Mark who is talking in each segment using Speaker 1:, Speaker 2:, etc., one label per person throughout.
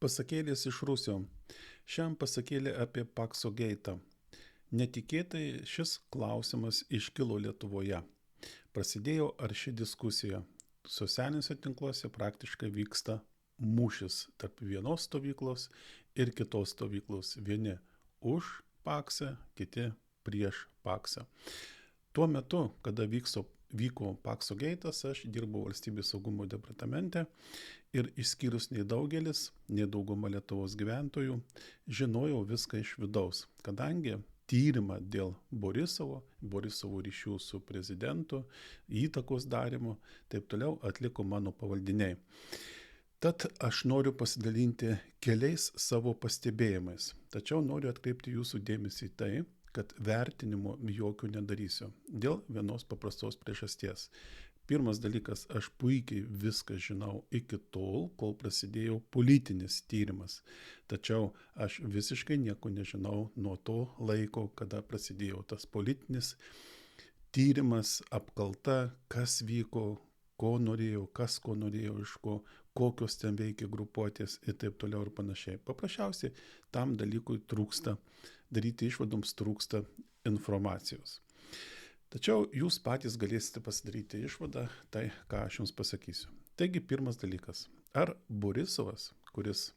Speaker 1: Pasakėlės iš Rusio. Šiam pasakėlė apie Pakso geitą. Netikėtai šis klausimas iškilo Lietuvoje. Prasidėjo arši diskusija. Socialiniuose tinkluose praktiškai vyksta mūšis tarp vienos stovyklos ir kitos stovyklos. Vieni už Paksą, kiti prieš Paksą. Tuo metu, kada vyko Pakso geitas, aš dirbau Valstybės saugumo departamente ir išskyrus nei daugelis, nei dauguma Lietuvos gyventojų, žinojau viską iš vidaus, kadangi tyrimą dėl Borisovo ryšių su prezidentu, įtakos darimo, taip toliau atliko mano pavaldiniai. Tad aš noriu pasidalinti keliais savo pastebėjimais, tačiau noriu atkreipti jūsų dėmesį į tai, kad vertinimo jokių nedarysiu. Dėl vienos paprastos priežasties. Pirmas dalykas, aš puikiai viską žinau iki tol, kol prasidėjo politinis tyrimas. Tačiau aš visiškai nieko nežinau nuo to laiko, kada prasidėjo tas politinis tyrimas, apkalta, kas vyko, ko norėjo, kas ko norėjo, iš ko, kokios ten veikia grupuotės ir taip toliau ir panašiai. Paprasčiausiai tam dalykui trūksta, daryti išvadoms trūksta informacijos. Tačiau jūs patys galėsite pasidaryti išvadą, tai ką aš jums pasakysiu. Taigi pirmas dalykas. Ar Borisovas, kuris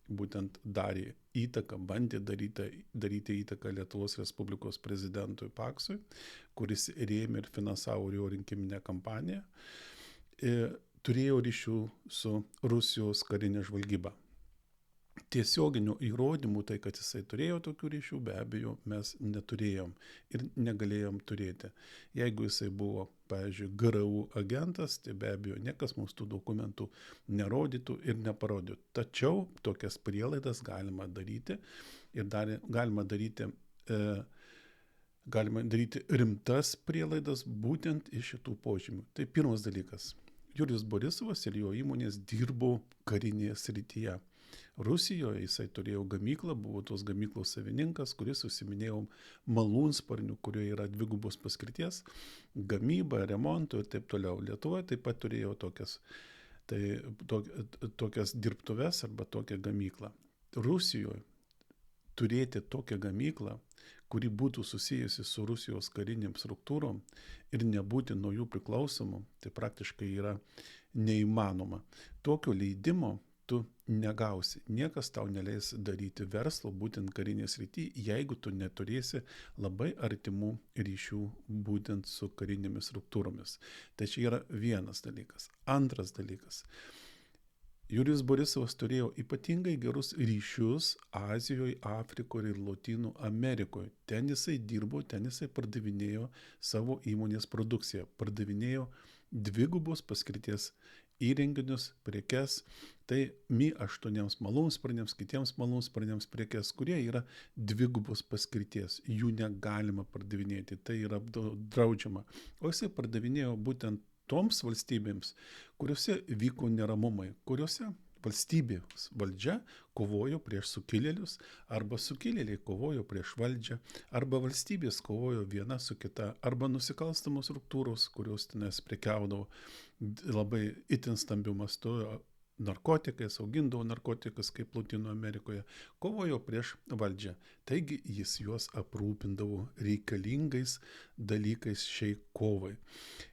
Speaker 1: būtent darė įtaką, bandė daryti įtaką Lietuvos Respublikos prezidentui Paksui, kuris rėmė ir finansavo jo rinkiminę kampaniją, turėjo ryšių su Rusijos karinė žvalgyba. Tiesioginių įrodymų, tai kad jisai turėjo tokių ryšių, be abejo, mes neturėjom ir negalėjom turėti. Jeigu jisai buvo, pavyzdžiui, GRU agentas, tai be abejo, niekas mums tų dokumentų nerodytų ir neparodytų. Tačiau tokias prielaidas galima daryti ir galima daryti rimtas prielaidas būtent iš šitų požymių. Tai pirmas dalykas. Jurijus Borisovas ir jo įmonės dirbo karinėje srityje. Rusijoje jisai turėjo gamyklą, buvo tos gamyklos savininkas, kuris užsiminėjo malūnsparnių, kurioje yra dvigubos paskirties, gamyba, remonto ir taip toliau. Lietuvoje taip pat turėjo tokias dirbtuves arba tokią gamyklą. Rusijoje turėti tokią gamyklą, kuri būtų susijusi su Rusijos kariniam struktūrom ir nebūti nuo jų priklausomų, tai praktiškai yra neįmanoma. Tokio leidimo tu negausi. Niekas tau neleis daryti verslo būtent karinės srityje, jeigu tu neturėsi labai artimų ryšių būtent su karinėmis struktūromis. Tai čia yra vienas dalykas. Antras dalykas. Jurijus Borisovas turėjo ypatingai gerus ryšius Azijoje, Afrikoje ir Lotynų Amerikoje. Ten jisai dirbo, ten jisai pardavinėjo savo įmonės produkciją. Pardavinėjo dvigubos paskirties įrenginius, prekes, tai Mi-8 malūnsparniams, kitiems malūnsparniams prekes, kurie yra dvigubos paskirties. Jų negalima pardavinėti, tai yra draudžiama. O jisai pardavinėjo būtent toms valstybėms, kuriuose vyko neramumai, kuriuose valstybės valdžia kovojo prieš sukilėlius, arba sukilėliai kovojo prieš valdžią, arba valstybės kovojo viena su kita, arba nusikalstamos struktūros, kurios tenais prekiaudavo labai itin stambiu mastu narkotikais, augindavo narkotikus kaip Lotynų Amerikoje, kovojo prieš valdžią. Taigi jis juos aprūpindavo reikalingais dalykais šiai kovai.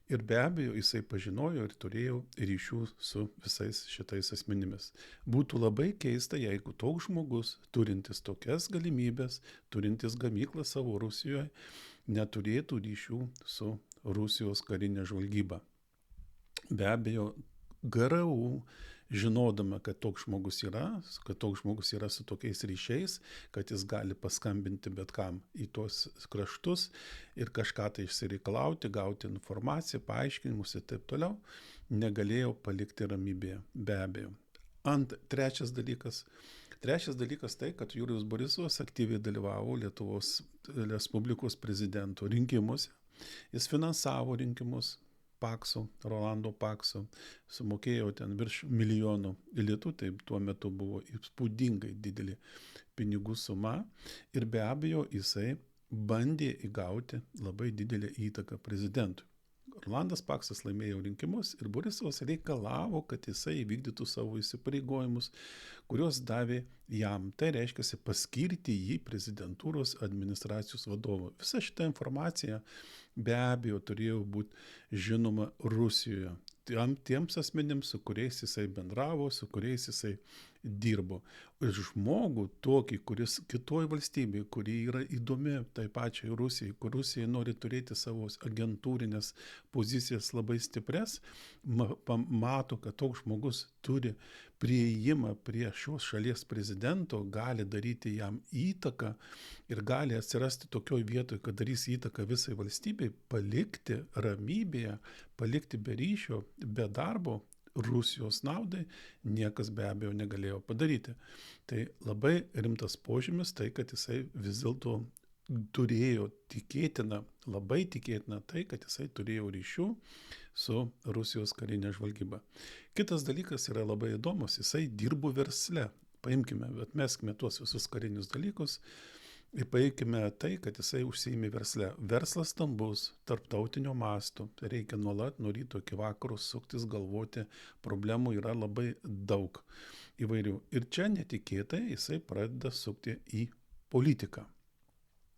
Speaker 1: Ir be abejo, jisai pažinojo ir turėjo ryšių su visais šitais asmenimis. Būtų labai keista, jeigu toks žmogus, turintis tokias galimybės, turintis gamyklą savo Rusijoje, neturėtų ryšių su Rusijos karinė žvalgyba. Be abejo, GRU, žinodama, kad toks žmogus yra su tokiais ryšiais, kad jis gali paskambinti bet kam į tuos kraštus ir kažką tai išsireikalauti, gauti informaciją, paaiškinimus ir taip toliau, negalėjo palikti ramybėje, be abejo. Trečias dalykas tai, kad Jurijus Borisovas aktyviai dalyvavo Lietuvos Respublikos prezidento rinkimuose. Jis finansavo rinkimus Pakso, Rolando Pakso, sumokėjo ten virš milijonų litų, tai tuo metu buvo įspūdingai didelė pinigų suma ir be abejo jisai bandė įgauti labai didelę įtaką prezidentui. Rolandas Paksas laimėjo rinkimus ir Borisovas reikalavo, kad jisai įvykdytų savo įsipareigojimus, kuriuos davė jam. Tai reiškia paskirti jį prezidentūros administracijos vadovu. Visa šita informacija be abejo turėjo būti žinoma Rusijoje. Tiems asmenims, su kuriais jisai bendravo, su kuriais jisai dirbo. Ir žmogų tokį, kuris kitoj valstybėje, kuri yra įdomi tai pačiai Rusijai, kur Rusija nori turėti savo agentūrinės pozicijas labai stipres, mato, kad toks žmogus turi prieimą prie šios šalies prezidento, gali daryti jam įtaką ir gali atsirasti tokioj vietoj, kad darys įtaką visai valstybei, palikti ramybėje, palikti be ryšio, be darbo, Rusijos naudai niekas be abejo negalėjo padaryti. Tai labai rimtas požymis tai, kad jisai vis dėlto turėjo labai tikėtina tai, kad jisai turėjo ryšių su Rusijos karinė žvalgyba. Kitas dalykas yra labai įdomus, jisai dirbo versle. Paimkime, atmeskime tuos visus karinius dalykus ir paimkime tai, kad jisai užsiėmė versle. Verslas stambus, tarptautinio masto, reikia nuolat nuo ryto iki vakaro suktis, galvoti, problemų yra labai daug įvairių. Ir čia netikėtai jisai pradeda sukti į politiką.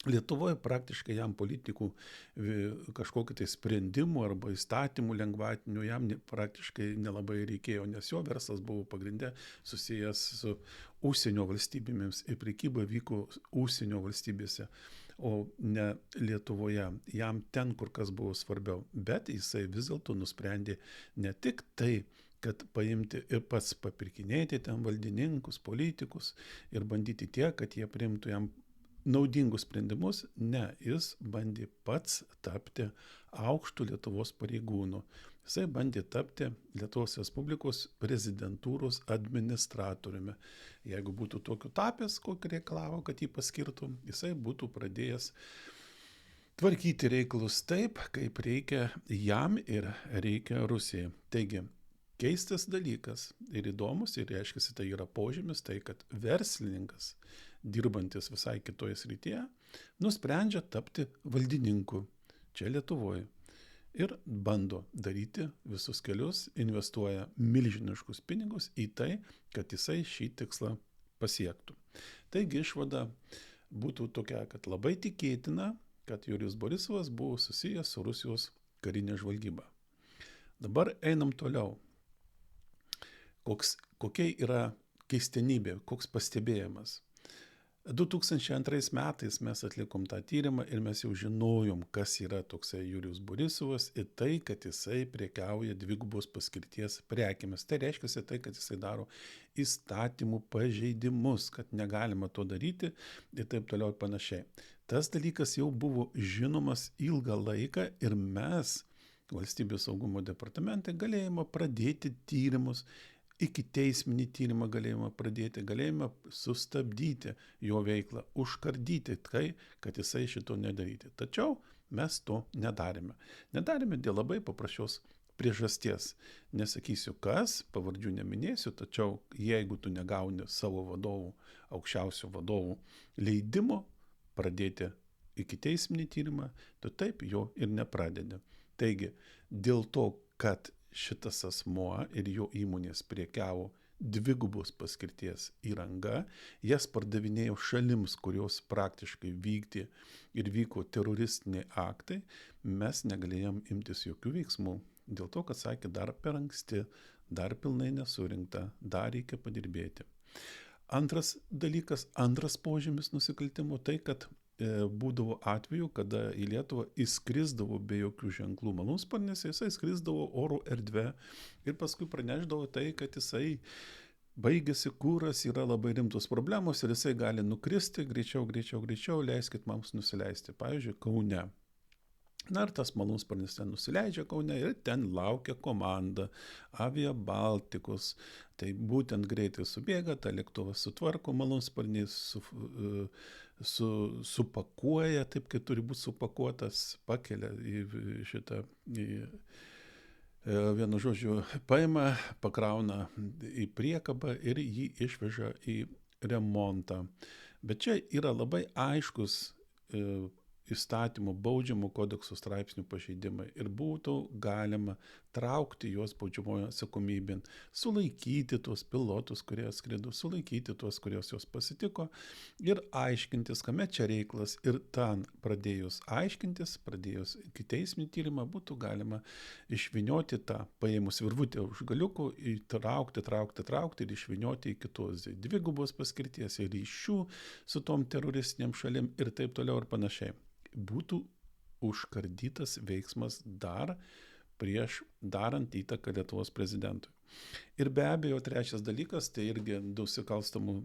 Speaker 1: Lietuvoje praktiškai jam politikų kažkokiu tai sprendimu arba įstatymų lengvatinių jam praktiškai nelabai reikėjo, nes jo verslas buvo pagrinde susijęs su užsienio valstybėmis ir prekyba vyko užsienio valstybėse, o ne Lietuvoje. Jam ten kur kas buvo svarbiau, bet jisai vis dėlto nusprendė ne tik tai, kad paimti ir pats papirkinėti ten valdininkus, politikus ir bandyti tiek, kad jie priimtų jam naudingus sprendimus, ne, jis bandė pats tapti aukštų Lietuvos pareigūnų. Jisai bandė tapti Lietuvos Respublikos prezidentūros administratoriumi. Jeigu būtų tokiu tapęs, kokį reikalavo, kad jį paskirtų, jisai būtų pradėjęs tvarkyti reikalus taip, kaip reikia jam ir reikia Rusijai. Taigi, keistas dalykas ir įdomus, ir reiškia, tai yra požymis, tai kad verslininkas, dirbantis visai kitoje srityje, nusprendžia tapti valdininku čia Lietuvoje ir bando daryti visus kelius, investuoja milžiniškus pinigus į tai, kad jisai šį tikslą pasiektų. Taigi išvada būtų tokia, kad labai tikėtina, kad Jurijus Borisovas buvo susijęs su Rusijos karinė žvalgyba. Dabar einam toliau. Kokia yra keistenybė, koks pastebėjimas. 2002 metais mes atlikom tą tyrimą ir mes jau žinojom, kas yra toksai Jurijus Borisovas ir tai, kad jisai prekiauja dvigubos paskirties prekėmis. Tai reiškia tai, kad jisai daro įstatymų pažeidimus, kad negalima to daryti ir taip toliau ir panašiai. Tas dalykas jau buvo žinomas ilgą laiką ir mes, Valstybės saugumo departamente, galėjome pradėti tyrimus, iki teisminį tyrimą galėjome pradėti, galėjome sustabdyti jo veiklą, užkardyti tai, kad jisai šito nedaryti. Tačiau mes to nedarėme. Nedarėme dėl labai paprasčios priežasties. Nesakysiu kas, pavardžių neminėsiu, tačiau jeigu tu negauni savo vadovų, aukščiausių vadovų leidimo pradėti iki teisminį tyrimą, tu taip jo ir nepradedi. Taigi, dėl to, kad šitas asmuo ir jo įmonės prekiavo dvigubos paskirties įranga, jas pardavinėjo šalims, kurios praktiškai vykdė ir vyko teroristiniai aktai, mes negalėjom imtis jokių veiksmų. Dėl to, kad sakė, dar per anksti, dar pilnai nesurinkta, dar reikia padirbėti. Antras dalykas, antras požymis nusikaltimo, tai kad būdavo atveju, kada į Lietuvą įskrisdavo be jokių ženklų malūnsparnis, jisai skrisdavo oro erdve ir paskui pranešdavo tai, kad jisai baigėsi kuras, yra labai rimtos problemos ir jisai gali nukristi, greičiau, leiskit mums nusileisti. Pavyzdžiui, Kaune. Na ir tas malūnsparnis ten nusileidžia Kaune ir ten laukia komanda Avia Balticus. Tai būtent greitai subėga, tą lėktuvą sutvarko, malūnsparnį supakuoja taip, kaip turi būti supakuotas, pakelia vienu žodžiu, paima, pakrauna į priekabą ir jį išveža į remontą. Bet čia yra labai aiškus įstatymų baudžiamo kodekso straipsnių pažeidimai ir būtų galima traukti juos baudžiamojo atsakomybėn, sulaikyti tuos pilotus, kurie atskrido, sulaikyti tuos, kurios jos pasitiko ir aiškintis, kame čia reiklas. Ir ten pradėjus aiškintis, pradėjus ikiteisminį tyrimą, būtų galima išvinioti tą, paėmus virvutę už galiukų, traukti ir išvinioti į kitos dvigubos paskirties ir ryšių su tom teroristiniam šalim ir taip toliau ir panašiai. Būtų užkardytas veiksmas dar prieš darant įtaką Lietuvos prezidentui. Ir be abejo, trečias dalykas, tai irgi nusikalstamų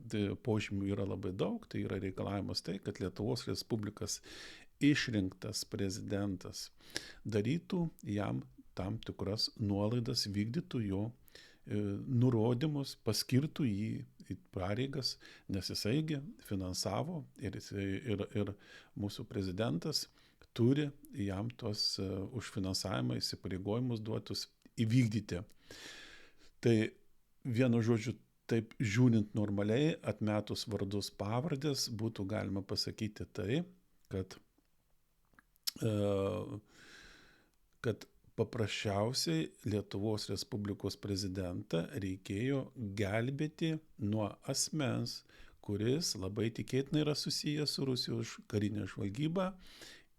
Speaker 1: požymių yra labai daug, tai yra reikalavimas tai, kad Lietuvos Respublikas išrinktas prezidentas darytų jam tam tikras nuolaidas, vykdytų jo nurodymus, paskirtų jį į pareigas, nes jisaigi finansavo ir mūsų prezidentas turi jam tos už finansavimą įsipareigojimus duotus įvykdyti. Tai vienu žodžiu, taip žiūrint normaliai, atmetus vardus pavardės, būtų galima pasakyti tai, kad paprasčiausiai Lietuvos Respublikos prezidentą reikėjo gelbėti nuo asmens, kuris labai tikėtinai yra susijęs su Rusijos karinė žvalgyba,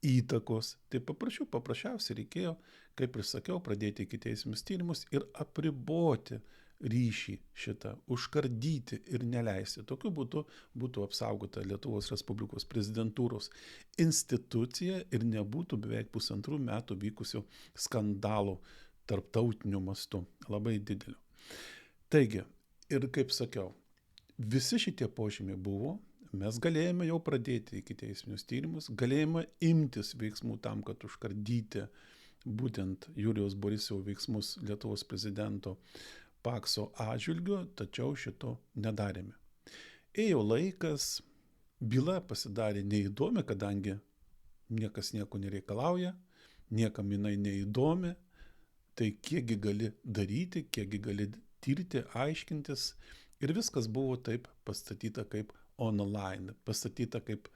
Speaker 1: įtakos. Tai paprasčiausiai reikėjo, kaip ir sakiau, pradėti ikiteisminius tyrimus ir apriboti ryšį šitą, užkardyti ir neleisti. Tokiu būdu būtų apsaugota Lietuvos Respublikos prezidentūros institucija ir nebūtų beveik 1,5 metų vykusių skandalų tarptautiniu mastu, labai dideliu. Taigi, ir kaip sakiau, visi šitie požymiai buvo, mes galėjome jau pradėti ikiteisminius tyrimus, galėjome imtis veiksmų tam, kad užkardyti būtent Julijaus Borisovo veiksmus Lietuvos prezidento Pakso atžvilgiu, tačiau šito nedarėme. Ėjo laikas, byla pasidarė neįdomi, kadangi niekas nieko nereikalauja, niekam jinai neįdomi, tai kiekgi gali daryti, kiekgi gali tirti, aiškintis ir viskas buvo taip pastatyta kaip online, pastatyta kaip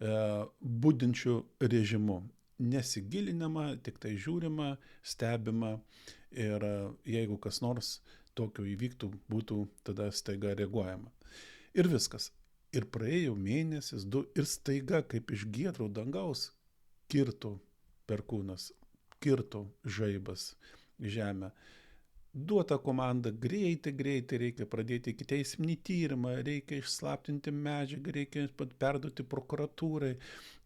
Speaker 1: budinčių režimu. Nesigilinama, tik tai žiūrima, stebima ir jeigu kas nors tokio įvyktų, būtų tada staiga reaguojama. Ir viskas. Ir praėjo mėnesis, 2 ir staiga kaip iš giedro dangaus kirto perkūnas, kirto žaibas žemę. Duota komanda greitai reikia pradėti ikiteisminį tyrimą, reikia išslaptinti medžiagą, reikia perduoti prokuratūrai.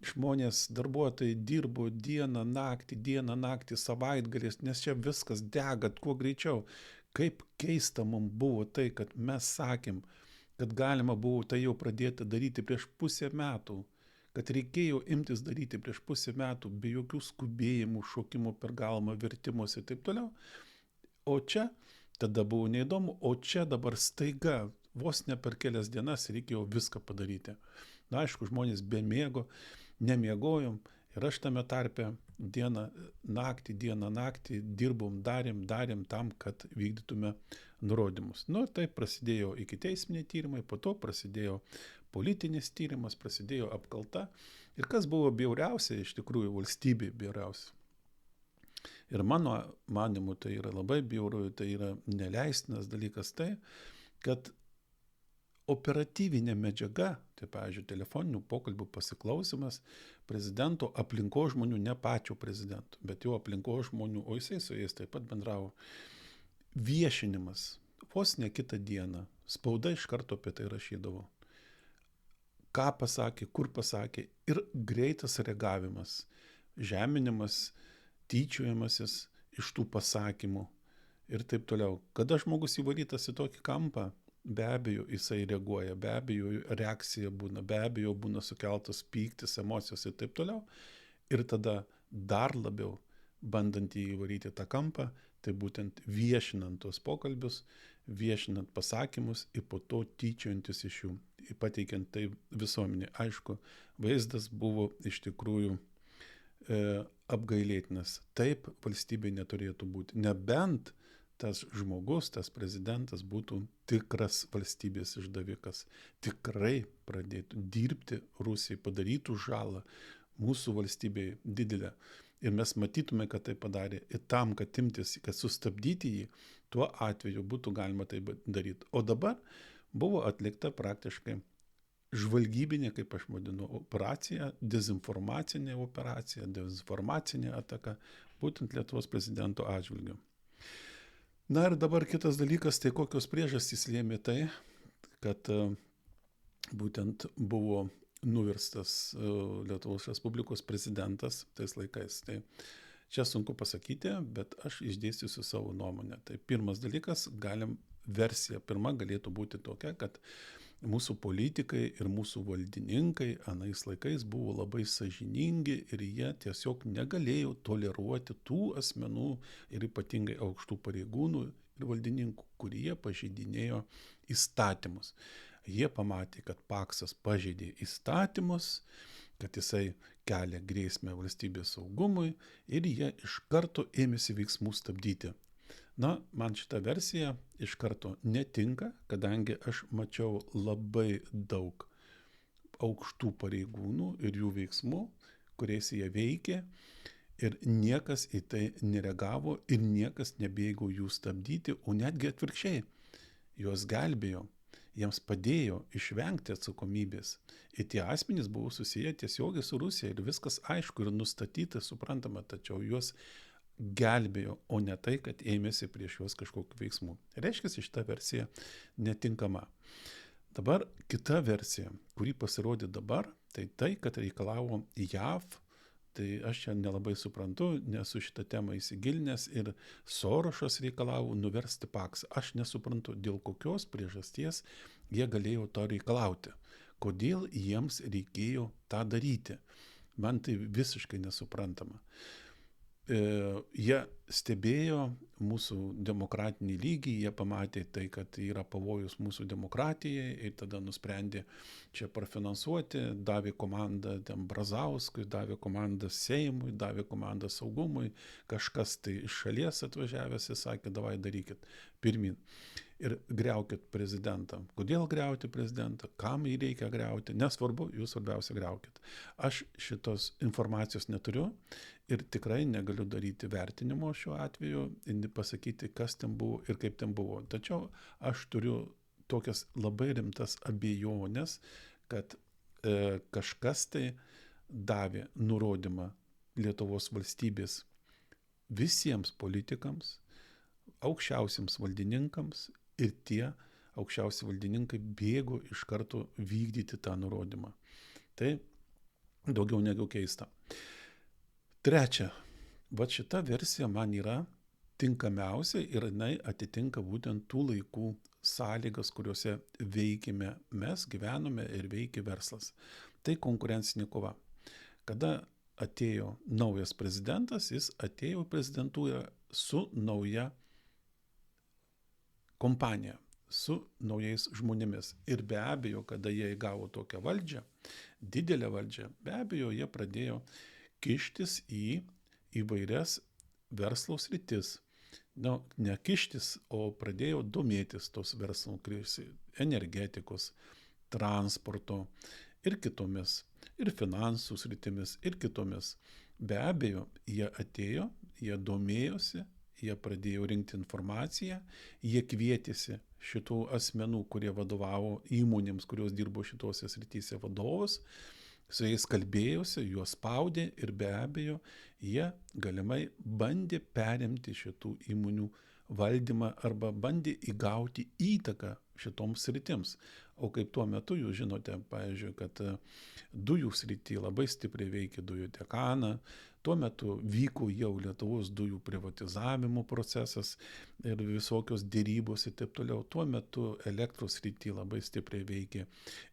Speaker 1: Žmonės, darbuotojai dirbo dieną, naktį, savaitgaliais, nes čia viskas dega kuo greičiau. Kaip keista mums buvo tai, kad mes sakėm, kad galima buvo tai jau pradėti daryti prieš 1,5 metų, kad reikėjo imtis daryti prieš 1,5 metų, be jokių skubėjimų, šokimų per galvą, vertimus ir taip toliau. O čia tada buvo neįdomu, o čia dabar staiga, vos ne per kelias dienas reikėjo viską padaryti. Na, aišku, žmonės be miego, nemiegojom ir aš tame tarpe dieną naktį dirbom, darėm tam, kad vykdytume nurodymus. Nu, tai prasidėjo ikiteisminiai tyrimai, po to prasidėjo politinis tyrimas, prasidėjo apkalta. Ir kas buvo bjauriausia, iš tikrųjų valstybė bjauriausia. Ir mano manimu tai yra labai bjauru, tai yra neleistinas dalykas tai, kad operatyvinė medžiaga, tai pavyzdžiui, telefoninių pokalbių pasiklausimas prezidento aplinkos žmonių, ne pačio prezidento, bet jo aplinkos žmonių, o jisai su jais taip pat bendravo. Viešinimas, vos ne kitą dieną, spauda iš karto apie tai rašydavo. Ką pasakė, kur pasakė ir greitas reagavimas, žeminimas, tyčiojimasis iš tų pasakymų ir taip toliau. Kada žmogus įvarytas į tokį kampą, be abejo jisai reaguoja, be abejo reakcija būna, be abejo būna sukeltas pyktis, emocijos ir taip toliau. Ir tada dar labiau bandant jį įvaryti tą kampą, tai būtent viešinant tos pokalbius, viešinant pasakymus ir po to tyčiojantis iš jų, pateikiant tai visuomenė. Aišku, vaizdas buvo iš tikrųjų apgailėtinas. Taip valstybė neturėtų būti. Nebent tas žmogus, tas prezidentas būtų tikras valstybės išdavikas. Tikrai pradėtų dirbti Rusijai, padarytų žalą, mūsų valstybėje didelė. Ir mes matytume, kad tai padarė. Ir tam, kad imtis, kad sustabdyti jį, tuo atveju būtų galima tai daryti. O dabar buvo atlikta praktiškai žvalgybinė, kaip aš vadinu, operacija, dezinformacinė operacija, dezinformacinė ataka, būtent Lietuvos prezidento atžvilgiu. Na ir dabar kitas dalykas, tai kokios priežastys lėmė tai, kad būtent buvo nuverstas Lietuvos Respublikos prezidentas tais laikais. Tai čia sunku pasakyti, bet aš išdėstysiu savo nuomonę. Tai pirmas dalykas, versija pirma galėtų būti tokia, kad mūsų politikai ir mūsų valdininkai anais laikais buvo labai sąžiningi ir jie tiesiog negalėjo toleruoti tų asmenų ir ypatingai aukštų pareigūnų ir valdininkų, kurie pažeidinėjo įstatymus. Jie pamatė, kad Paksas pažeidė įstatymus, kad jisai kelia grėsmę valstybės saugumui ir jie iš karto ėmėsi veiksmų stabdyti. Na, man šita versija iš karto netinka, kadangi aš mačiau labai daug aukštų pareigūnų ir jų veiksmų, kuriais jie veikė ir niekas į tai nereagavo ir niekas nebėgo jų stabdyti, o netgi atvirkščiai, juos gelbėjo, jiems padėjo išvengti atsakomybės. Ir tie asmenys buvo susiję tiesiogiai su Rusija ir viskas aišku ir nustatyta, suprantama, tačiau juos gelbėjo, o ne tai, kad ėmėsi prieš juos kažkokių veiksmų. Reiškia, šita versija netinkama. Dabar kita versija, kuri pasirodė dabar, tai, kad reikalavo JAV, tai aš čia nelabai suprantu, nesu šitą temą įsigilinęs ir Sorošas reikalavo nuversti Paksą. Aš nesuprantu, dėl kokios priežasties jie galėjo to reikalauti. Kodėl jiems reikėjo tą daryti. Man tai visiškai nesuprantama. Jie stebėjo mūsų demokratinį lygį, jie pamatė tai, kad yra pavojus mūsų demokratijai ir tada nusprendė čia prafinansuoti, davė komandą Brazauskui, davė komandą Seimui, davė komandą saugumui, kažkas tai iš šalies atvažiavęs ir sakė, davai darykit pirmin ir griaukit prezidentą. Kodėl griauti prezidentą, kam jį reikia griauti, nesvarbu, jūs svarbiausia griaukit. Aš šitos informacijos neturiu ir tikrai negaliu daryti vertinimo šiuo atveju, pasakyti, kas ten buvo ir kaip ten buvo. Tačiau aš turiu tokias labai rimtas abejonės, kad kažkas tai davė nurodymą Lietuvos valstybės visiems politikams, aukščiausiams valdininkams ir tie aukščiausi valdininkai bėgo iš karto vykdyti tą nurodymą. Tai daugiau negu keista. Trečia, va šita versija man yra tinkamiausia ir jinai atitinka būtent tų laikų sąlygas, kuriuose veikime mes, gyvenome ir veikė verslas. Tai konkurencinė kova. Kada atėjo naujas prezidentas, jis atėjo į prezidentūrą su nauja kompanija, su naujais žmonėmis. Ir be abejo, kada jie įgavo tokią valdžią, didelę valdžią, be abejo, jie pradėjo kištis į įvairias verslo sritis. Na, ne kištis, o pradėjo domėtis tos verslo energetikos, transporto ir kitomis, ir finansų sritimis, ir kitomis. Be abejo, jie atėjo, jie domėjosi, jie pradėjo rinkti informaciją, jie kvietėsi šitų asmenų, kurie vadovavo įmonėms, kurios dirbo šitose srityse vadovus, su jais kalbėjosi, juos spaudė ir be abejo, jie galimai bandė perimti šitų įmonių valdymą arba bandė įgauti įtaką šitoms sritims. O kaip tuo metu, jūs žinote, pavyzdžiui, kad dujų srity labai stipriai veikė dujų dekaną, tuo metu vyko jau Lietuvos dujų privatizavimo procesas ir visokios dėrybos ir taip toliau. Tuo metu elektros srity labai stipriai veikė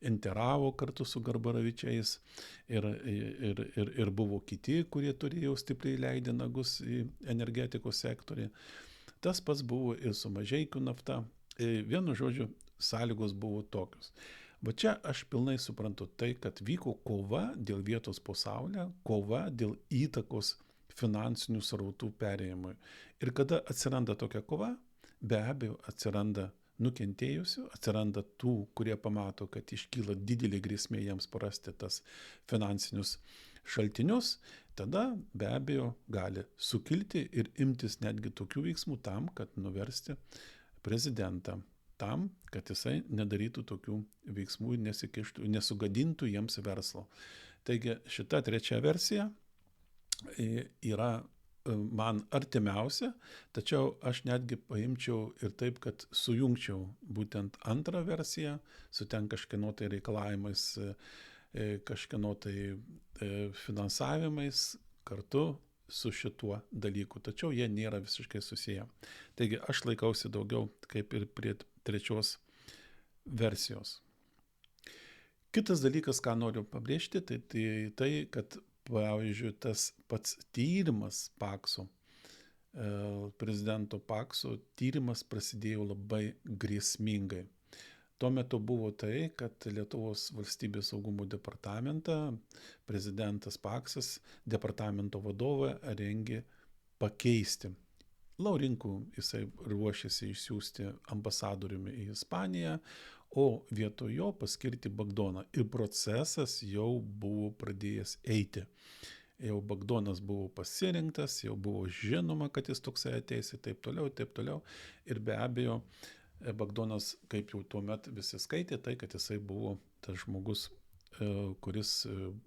Speaker 1: Interavo kartu su Garbaravičiais ir buvo kiti, kurie turėjo stipriai leidę nagus į energetikos sektorį. Tas pats buvo ir su Mažeikių nafta. Vienu žodžiu, sąlygos buvo tokios. Va čia aš pilnai suprantu tai, kad vyko kova dėl vietos pasaulyje, kova dėl įtakos finansinių srautų perėjimui. Ir kada atsiranda tokia kova, be abejo atsiranda nukentėjusių, atsiranda tų, kurie pamato, kad iškyla didelė grėsmė jiems prarasti tas finansinius šaltinius, tada be abejo gali sukilti ir imtis netgi tokių veiksmų tam, kad nuversti prezidentą, tam, kad jisai nedarytų tokių veiksmų ir nesikištų, nesugadintų jiems verslo. Taigi šita trečia versija yra man artimiausia, tačiau aš netgi paimčiau ir taip, kad sujungčiau būtent antrą versiją su ten kažkieno tai reikalavimais, kažkieno tai finansavimais kartu su šituo dalyku, tačiau jie nėra visiškai susiję. Taigi aš laikausi daugiau kaip ir prie trečios versijos. Kitas dalykas, ką noriu pabrėžti, tai kad pavyzdžiui, tas pats tyrimas Pakso, prezidento Pakso tyrimas prasidėjo labai grėsmingai. Tuo metu buvo tai, kad Lietuvos valstybės saugumo departamentą prezidentas Paksas departamento vadovą rengė pakeisti. Laurinkų jisai ruošėsi išsiųsti ambasadoriumi į Ispaniją, o vietoj jo paskirti Bagdoną. Ir procesas jau buvo pradėjęs eiti. Jau Bagdonas buvo pasirinktas, jau buvo žinoma, kad jis toksai ateis ir taip toliau. Ir be abejo, Bagdonas, kaip jau tuo metu visi skaitė, tai kad jisai buvo tas žmogus, kuris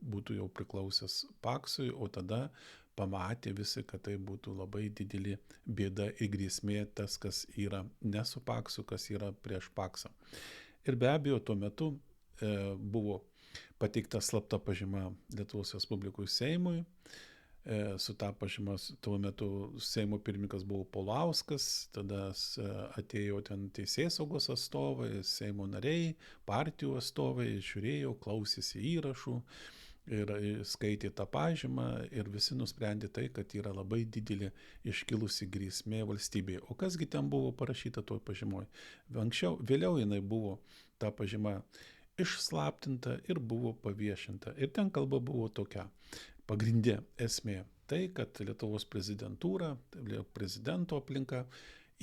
Speaker 1: būtų jau priklausęs Paksui, o tada pamatė visi, kad tai būtų labai didelė bėda ir grėsmė tas, kas yra ne su Paksu, kas yra prieš Paksą. Ir be abejo, tuo metu buvo pateikta slapta pažyma Lietuvos Respublikos Seimui. Su ta pažyma tuo metu Seimo pirmininkas buvo Paulauskas, tada atėjo ten teisėsaugos atstovai, Seimo nariai, partijų atstovai, žiūrėjo, klausėsi įrašų ir skaitė tą pažymą ir visi nusprendė tai, kad yra labai didelė iškilusi grėsmė valstybėje. O kasgi ten buvo parašyta toj pažymoj? Vėliau jinai buvo ta pažyma išslaptinta ir buvo paviešinta. Ir ten kalba buvo tokia. Pagrindė esmė tai, kad Lietuvos prezidentūra, prezidento aplinka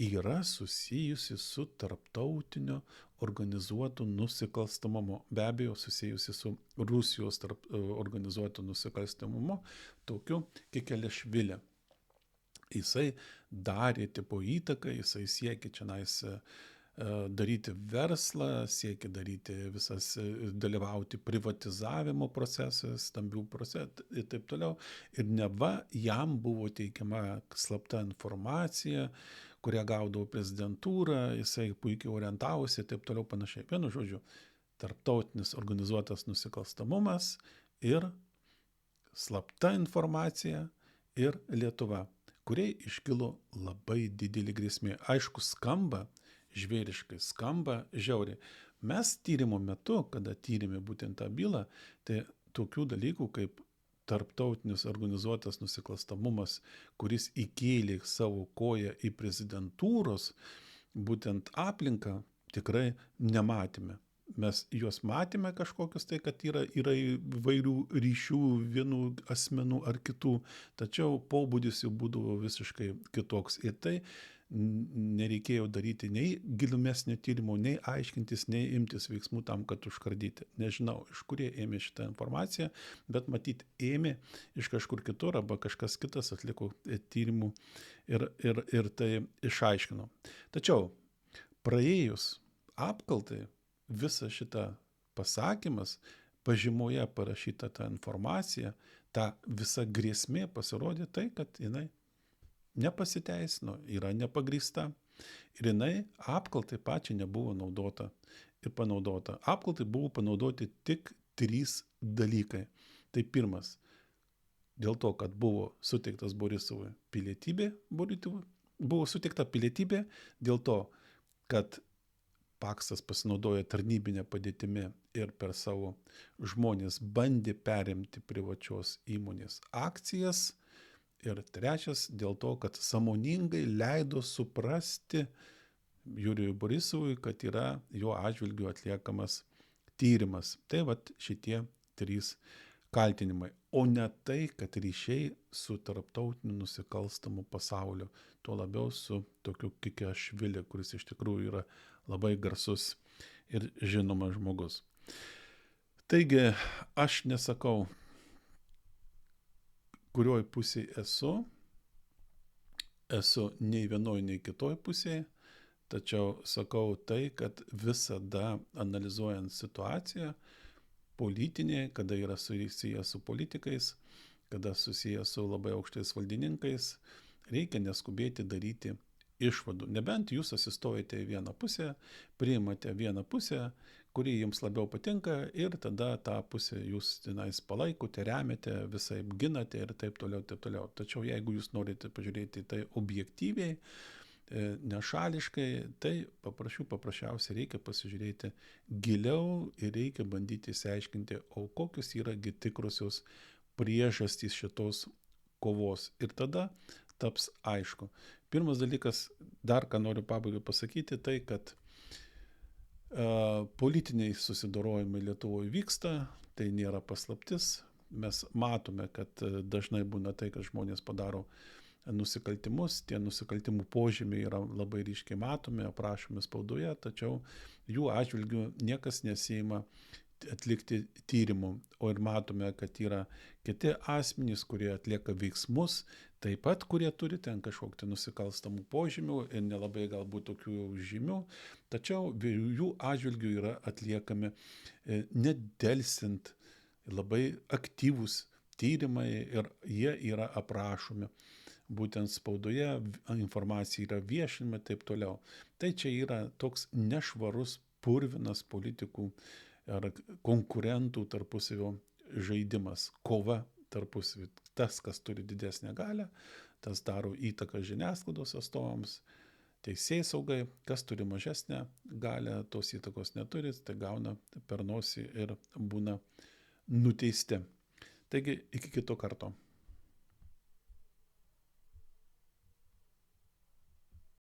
Speaker 1: yra susijusi su tarptautinio organizuotu nusikalstamumu. Be abejo, susijusi su Rusijos organizuotu nusikalstamumu, tokiu Kekeliašvili. Jisai darė tipo įtaką, jisai siekė čionais daryti verslą, siekė daryti dalyvauti privatizavimo procesus, stambių procesų ir taip toliau. Ir neva jam buvo teikiama slapta informacija, kurią gaudavo prezidentūra, jisai puikiai orientavosi ir taip toliau panašiai. Vienu žodžiu, tarptautinis organizuotas nusikalstamumas ir slapta informacija ir Lietuva, kuriai iškilo labai didelį grėsmė. Aišku, skamba žvėriškai, skamba žiauriai. Mes tyrimo metu, kada tyrėme būtent tą bylą, tai tokių dalykų kaip tarptautinis organizuotas nusikalstamumas, kuris įkėlė savo koją į prezidentūros būtent aplinką, tikrai nematėme. Mes juos matėme kažkokius tai, kad yra įvairių ryšių vienų asmenų ar kitų, tačiau pobūdis jau būdavo visiškai kitoks. Ir tai nereikėjo daryti nei gilumesnio tyrimo, nei aiškintis, nei imtis veiksmų tam, kad užkardyti. Nežinau, iš kur jie ėmė šitą informaciją, bet matyt ėmė iš kažkur kitur arba kažkas kitas atliko tyrimų ir tai išaiškino. Tačiau praėjus apkaltai visą šitą pasakymas, pažymoje parašyta ta informacija, ta visa grėsmė pasirodė tai, kad jinai nepasiteisino, yra nepagrįsta ir jinai apkaltai pačiai nebuvo naudota ir panaudota. Apkaltai buvo panaudoti tik 3 dalykai. Tai pirmas, dėl to, kad buvo suteiktas Borisovui pilietybė, buvo suteikta pilietybė dėl to, kad Paksas pasinaudojo tarnybinę padėtimi ir per savo žmonės bandė perimti privačios įmonės akcijas. Ir trečias, dėl to, kad sąmoningai leido suprasti Jurijui Borisovui, kad yra jo atžvilgiu atliekamas tyrimas. Tai vat šitie 3 kaltinimai. O ne tai, kad ryšiai su tarptautiniu nusikalstamu pasauliu. Tuo labiau su tokiu Kekeliašvili, kuris iš tikrųjų yra labai garsus ir žinomas žmogus. Taigi, aš nesakau, kurioj pusėje esu nei vienoj, nei kitoj pusėje, tačiau sakau tai, kad visada analizuojant situaciją politinė, kada yra susijęs su politikais, kada susijęs su labai aukštais valdininkais, reikia neskubėti daryti išvadų. Nebent jūs asistojate į vieną pusę, priimate vieną pusę, kuri jums labiau patinka ir tada tą pusę jūs tenais palaikote, remiate, visai ginate ir taip toliau, taip toliau. Tačiau jeigu jūs norite pažiūrėti tai objektyviai, nešališkai, tai paprasčiausiai reikia pasižiūrėti giliau ir reikia bandyti išsiaiškinti, o kokios yragi tikrosios priežastys šitos kovos. Ir tada taps aišku. Pirmas dalykas, dar ką noriu pabaigai pasakyti, tai kad politiniai susidorojimai Lietuvoje vyksta, tai nėra paslaptis. Mes matome, kad dažnai būna tai, kad žmonės padaro nusikaltimus, tie nusikaltimų požymiai yra labai ryškiai matomi, aprašomi spaudoje, tačiau jų atžvilgių niekas nesiima atlikti tyrimų. O ir matome, kad yra kiti asmenys, kurie atlieka veiksmus, taip pat, kurie turi ten kažkokį nusikalstamų požymių ir nelabai galbūt tokių žymių, tačiau jų atžvilgių yra atliekami nedelsint labai aktyvūs tyrimai ir jie yra aprašomi. Būtent spaudoje informacija yra viešinama ir taip toliau. Tai čia yra toks nešvarus, purvinas politikų ar konkurentų tarpusavio žaidimas, kova tarpusavio. Tas, kas turi didesnę galią, tas daro įtaką žiniasklaidos atstovams, teisėsaugai, kas turi mažesnę galią, tos įtakos neturi, tai gauna per nosį ir būna nuteisti. Taigi, iki kito karto.